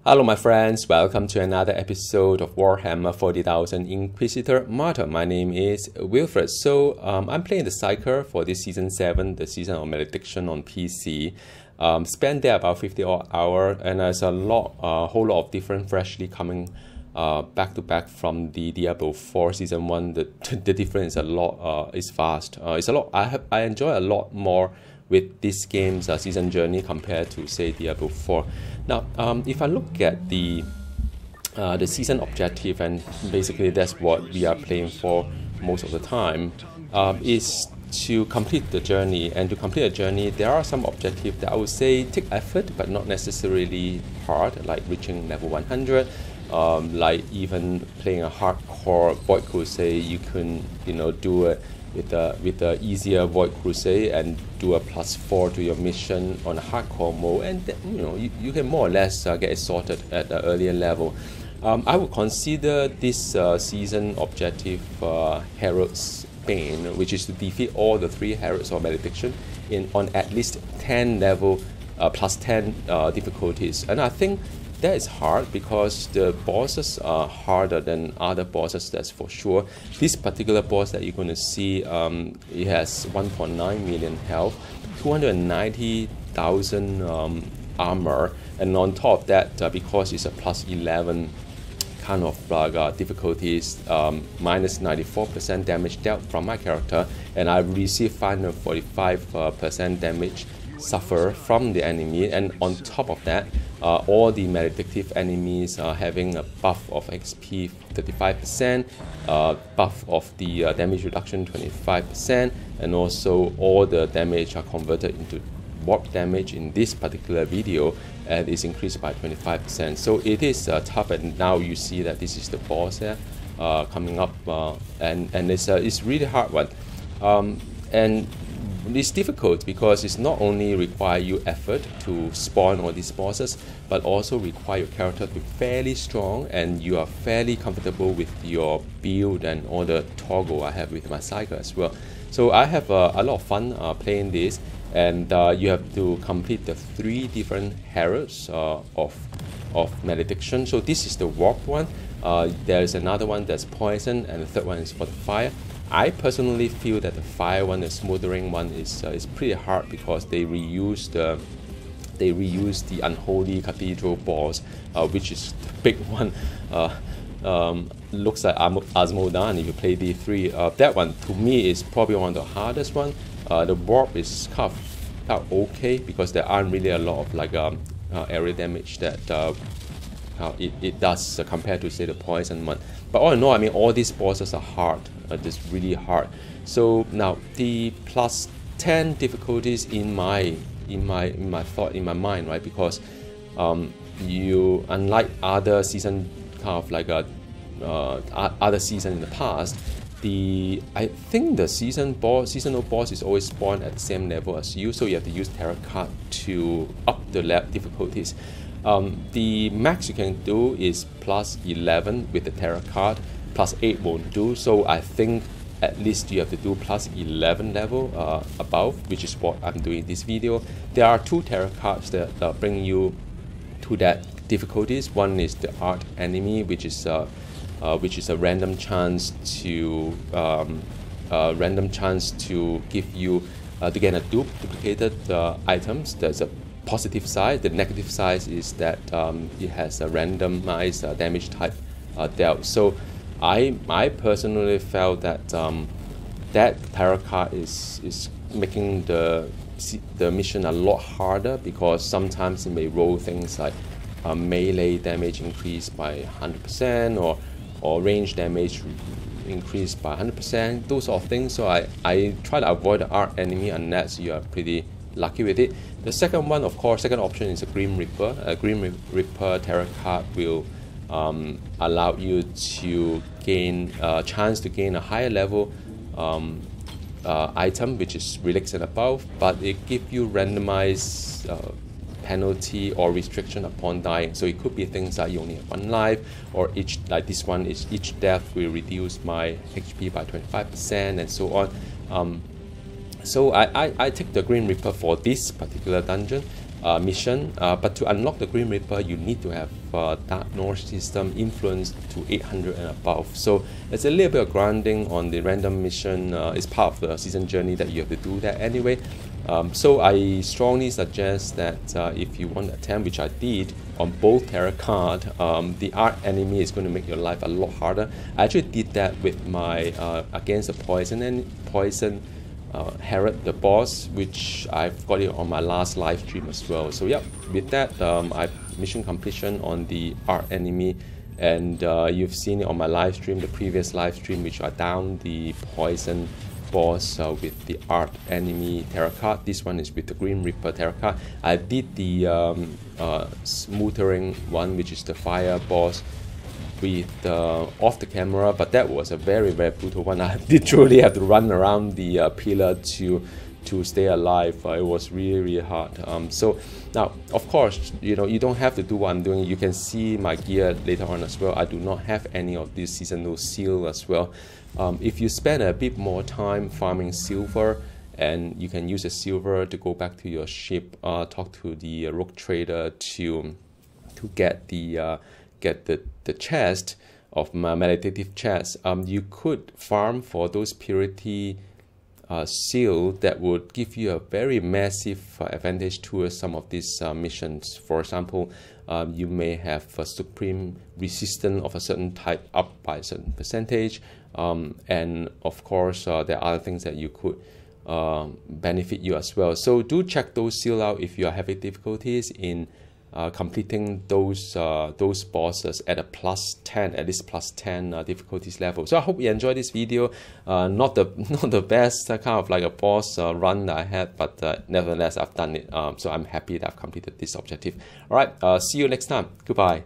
Hello my friends, welcome to another episode of Warhammer 40,000 Inquisitor Martyr. My name is Wilfred. So I'm playing the Psyker for this Season 7, the Season of Malediction on PC. Spent there about 50 odd hours, and there's a whole lot of different freshly coming back to back from the Diablo 4 Season 1. The difference is fast. I enjoy a lot more with this game's season journey compared to, say, Diablo 4. Now, if I look at the season objective, and basically that's what we are playing for most of the time, is to complete the journey. And to complete a journey, there are some objectives that I would say take effort, but not necessarily hard, like reaching level 100. Like even playing a hardcore Void Crusade, you can do it with the easier Void Crusade and do a +4 to your mission on a hardcore mode, and you can more or less get it sorted at an earlier level. I would consider this season objective Heralds Bane, which is to defeat all the 3 Heralds of Malediction on at least 10 level +10 difficulties, and I think that is hard because the bosses are harder than other bosses, that's for sure. This particular boss that you're going to see, it has 1.9 million health, 290,000 armor, and on top of that, because it's a +11 kind of difficulties, minus 94% damage dealt from my character, and I received 545% damage suffer from the enemy, and on top of that, all the maledictive enemies are having a buff of XP 35%, buff of the damage reduction 25%, and also all the damage are converted into warp damage in this particular video, and is increased by 25%. So it is tough, and now you see that this is the boss here coming up, and it's really hard one. And it's difficult because it's not only require you effort to spawn all these bosses, but also require your character to be fairly strong, and you are fairly comfortable with your build and all the toggle I have with my Psyker as well. So I have a lot of fun playing this, and you have to complete the 3 different Heralds of Malediction. So this is the warp one, there's another one that's poison, and the third one is for the fire. I personally feel that the fire one, the smoldering one, is pretty hard because they reuse the unholy cathedral boss, which is the big one. Looks like Asmodan if you play D3. That one to me is probably one of the hardest one. The warp is kind of okay because there aren't really a lot of area damage that it does compared to, say, the poison one. But all in all, I mean, all these bosses are hard, just really hard. So now the +10 difficulties in my mind, right? Because you, unlike other season, kind of other season in the past, I think the seasonal boss is always spawned at the same level as you, so you have to use tarot card to up the difficulties. The max you can do is +11 with the tarot card, +8 won't do, so I think at least you have to do +11 level above, which is what I'm doing this video. There are 2 tarot cards that bring you to that difficulties. One is the art enemy, which is a random chance to give you to get a duplicated items. There's a positive side. The negative side is that it has a randomized damage type dealt. So I personally felt that that tarot card is making the mission a lot harder, because sometimes it may roll things like melee damage increased by 100%, or range damage increased by 100%, those sort of things. So I try to avoid the art enemy unless you are pretty lucky with it. The second one, of course, second option is a Grim Reaper. A Grim Reaper tarot card will allow you to gain a chance to gain a higher level item, which is relics and above, but it gives you randomized penalty or restriction upon dying. So it could be things like you only have 1 life, or like this one is each death will reduce my HP by 25%, and so on. So I take the Green Reaper for this particular dungeon, mission, but to unlock the Grim Reaper you need to have Dark North system influence to 800 and above. So it's a little bit of grinding on the random mission. It's part of the season journey that you have to do that anyway. So I strongly suggest that if you want to attempt, which I did on both tarot card, the art enemy is going to make your life a lot harder. I actually did that with my against the poison Herald, the boss, which I've got it on my last live stream as well. So yeah, with that, I mission completion on the art enemy, and you've seen it on my live stream, the previous live stream, which I downed the poison boss with the art enemy tarot card. This one is with the Grim Reaper tarot card. I did the smootering one, which is the fire boss, with off the camera, but that was a very brutal one. I literally have to run around the pillar to stay alive. It was really hard. So now, of course, you know, you don't have to do what I'm doing. You can see my gear later on as well. I do not have any of this seasonal seal as well. If you spend a bit more time farming silver, and you can use the silver to go back to your ship, talk to the rogue trader to get the chest of my maledictive chest. You could farm for those purity seal that would give you a very massive advantage towards some of these missions. For example, you may have a supreme resistance of a certain type up by a certain percentage, and of course there are other things that you could benefit you as well. So do check those seal out if you are having difficulties in completing those bosses at a +10, at least +10 difficulties level. So I hope you enjoyed this video. Not the best kind of like a boss run that I had, but nevertheless I've done it. So I'm happy that I've completed this objective. All right, see you next time. Goodbye.